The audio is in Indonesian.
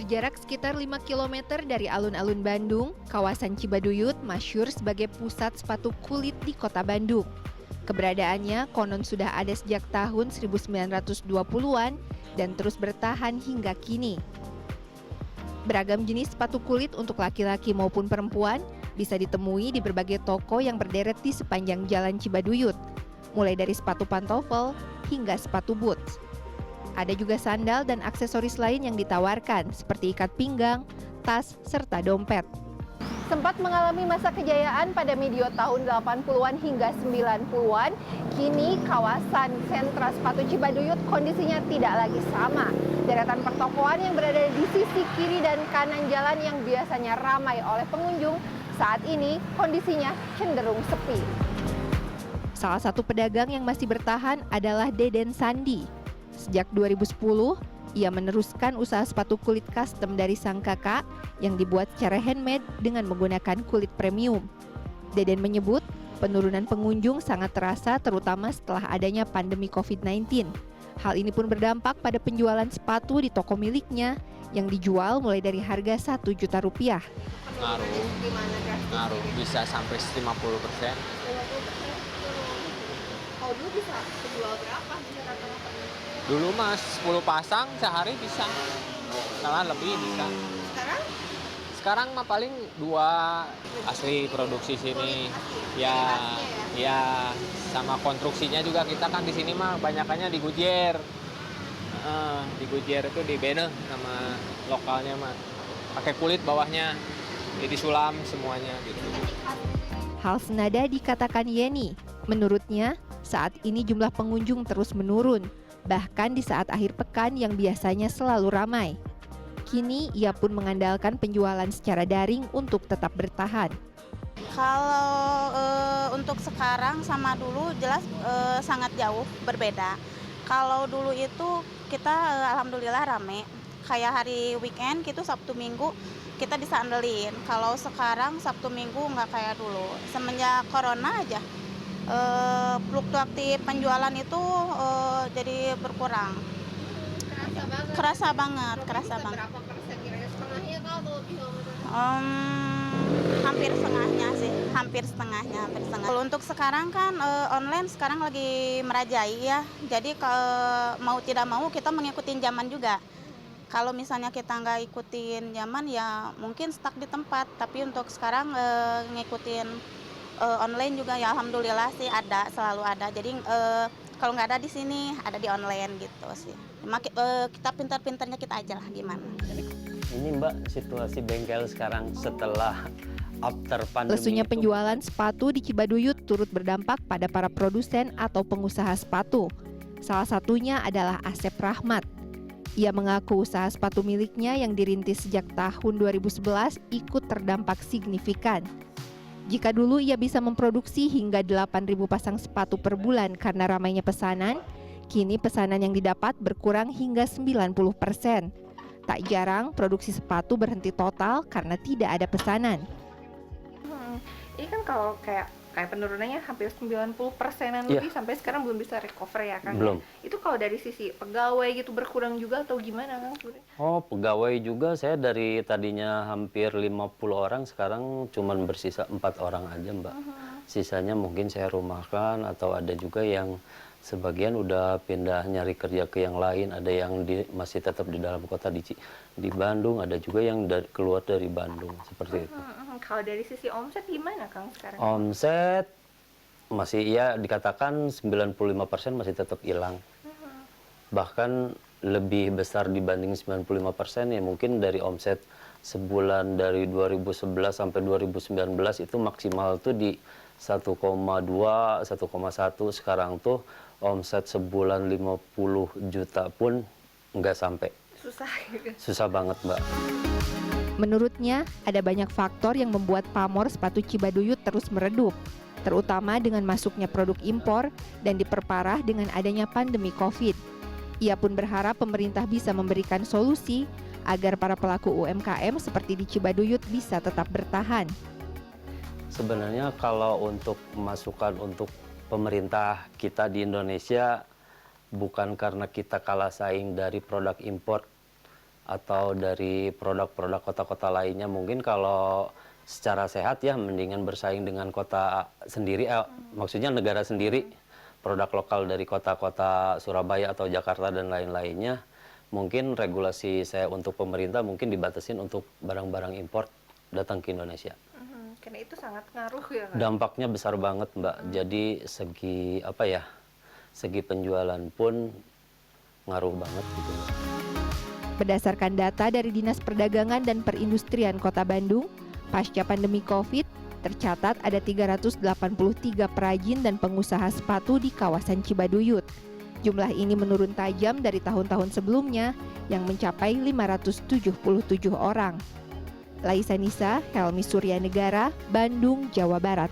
Berjarak sekitar 5 km dari alun-alun Bandung, kawasan Cibaduyut masyhur sebagai pusat sepatu kulit di kota Bandung. Keberadaannya konon sudah ada sejak tahun 1920-an dan terus bertahan hingga kini. Beragam jenis sepatu kulit untuk laki-laki maupun perempuan bisa ditemui di berbagai toko yang berderet di sepanjang Jalan Cibaduyut, mulai dari sepatu pantofel hingga sepatu boots. Ada juga sandal dan aksesoris lain yang ditawarkan seperti ikat pinggang, tas, serta dompet. Sempat mengalami masa kejayaan pada medio tahun 80-an hingga 90-an, kini kawasan sentra sepatu Cibaduyut kondisinya tidak lagi sama. Deretan pertokoan yang berada di sisi kiri dan kanan jalan yang biasanya ramai oleh pengunjung, saat ini kondisinya cenderung sepi. Salah satu pedagang yang masih bertahan adalah Deden Sandi. Sejak 2010, ia meneruskan usaha sepatu kulit custom dari sang kakak yang dibuat secara handmade dengan menggunakan kulit premium. Deden menyebut penurunan pengunjung sangat terasa terutama setelah adanya pandemi COVID-19. Hal ini pun berdampak pada penjualan sepatu di toko miliknya yang dijual mulai dari harga Rp1 juta. Ngaruh bisa sampai 50%. Kalau dulu bisa penjual berapa? Dulu mas 10 pasang sehari bisa, malah lebih bisa. Sekarang? Sekarang mah paling 2 asli produksi sini. Ya, sama konstruksinya juga kita kan di sini mah banyakannya di Goodyear. Di Goodyear itu di Bene sama lokalnya mah. Pakai kulit bawahnya, jadi sulam semuanya gitu. Hal senada dikatakan Yeni. Menurutnya, saat ini jumlah pengunjung terus menurun. Bahkan di saat akhir pekan yang biasanya selalu ramai. Kini ia pun mengandalkan penjualan secara daring untuk tetap bertahan. Kalau untuk sekarang sama dulu jelas sangat jauh berbeda. Kalau dulu itu kita alhamdulillah rame. Kayak hari weekend gitu Sabtu Minggu kita bisa andelin. Kalau sekarang Sabtu Minggu nggak kayak dulu. Semenjak corona aja. Fluktuatif penjualan itu jadi berkurang. Kerasa banget. Berapa persen kira-kira, setengahnya atau lebih? Hampir setengahnya. Kalau untuk sekarang kan online sekarang lagi merajai ya. Jadi mau tidak mau kita mengikuti zaman juga. Kalau misalnya kita nggak ikutin zaman ya mungkin stuck di tempat. Tapi untuk sekarang ngikutin online juga ya alhamdulillah sih selalu ada. Jadi kalau nggak ada di sini ada di online gitu sih. Kita pintar-pintarnya kita aja lah gimana. Ini Mbak situasi bengkel sekarang setelah after pandemi. Lesunya penjualan sepatu di Cibaduyut turut berdampak pada para produsen atau pengusaha sepatu. Salah satunya adalah Asep Rahmat. Ia mengaku usaha sepatu miliknya yang dirintis sejak tahun 2011 ikut terdampak signifikan. Jika dulu ia bisa memproduksi hingga 8.000 pasang sepatu per bulan karena ramainya pesanan, kini pesanan yang didapat berkurang hingga 90%. Tak jarang produksi sepatu berhenti total karena tidak ada pesanan. Ini kan kalau kayak penurunannya hampir 90%-an lebih sampai sekarang belum bisa recover ya Kang? Belum. Itu kalau dari sisi pegawai gitu berkurang juga atau gimana Kang? Oh, pegawai juga saya dari tadinya hampir 50 orang sekarang cuman bersisa 4 orang aja Mbak. Sisanya mungkin saya rumahkan atau ada juga yang sebagian udah pindah nyari kerja ke yang lain, ada yang masih tetap di dalam kota di Bandung, ada juga yang keluar dari Bandung seperti itu. Kalau dari sisi omset gimana Kang sekarang? Omset masih ya dikatakan 95% masih tetap hilang. Bahkan lebih besar dibanding 95% ya mungkin dari omset sebulan dari 2011 sampai 2019 itu maksimal tuh di 1,2, 1,1. Sekarang tuh omset sebulan 50 juta pun nggak sampai. Susah banget Mbak. Menurutnya, ada banyak faktor yang membuat pamor sepatu Cibaduyut terus meredup, terutama dengan masuknya produk impor dan diperparah dengan adanya pandemi COVID. Ia pun berharap pemerintah bisa memberikan solusi agar para pelaku UMKM seperti di Cibaduyut bisa tetap bertahan. Sebenarnya kalau untuk masukan untuk pemerintah kita di Indonesia bukan karena kita kalah saing dari produk impor, atau dari produk-produk kota-kota lainnya. Mungkin kalau secara sehat ya mendingan bersaing dengan kota sendiri, maksudnya negara sendiri, produk lokal dari kota-kota Surabaya atau Jakarta dan lain-lainnya. Mungkin regulasi saya untuk pemerintah mungkin dibatasin untuk barang-barang impor datang ke Indonesia. Karena itu sangat ngaruh ya kan? Dampaknya besar banget Mbak. Jadi segi apa ya, segi penjualan pun ngaruh banget gitu. Berdasarkan data dari Dinas Perdagangan dan Perindustrian Kota Bandung, pasca pandemi COVID, tercatat ada 383 perajin dan pengusaha sepatu di kawasan Cibaduyut. Jumlah ini menurun tajam dari tahun-tahun sebelumnya yang mencapai 577 orang. Laisa Nisa, Helmi Suryanegara, Bandung, Jawa Barat.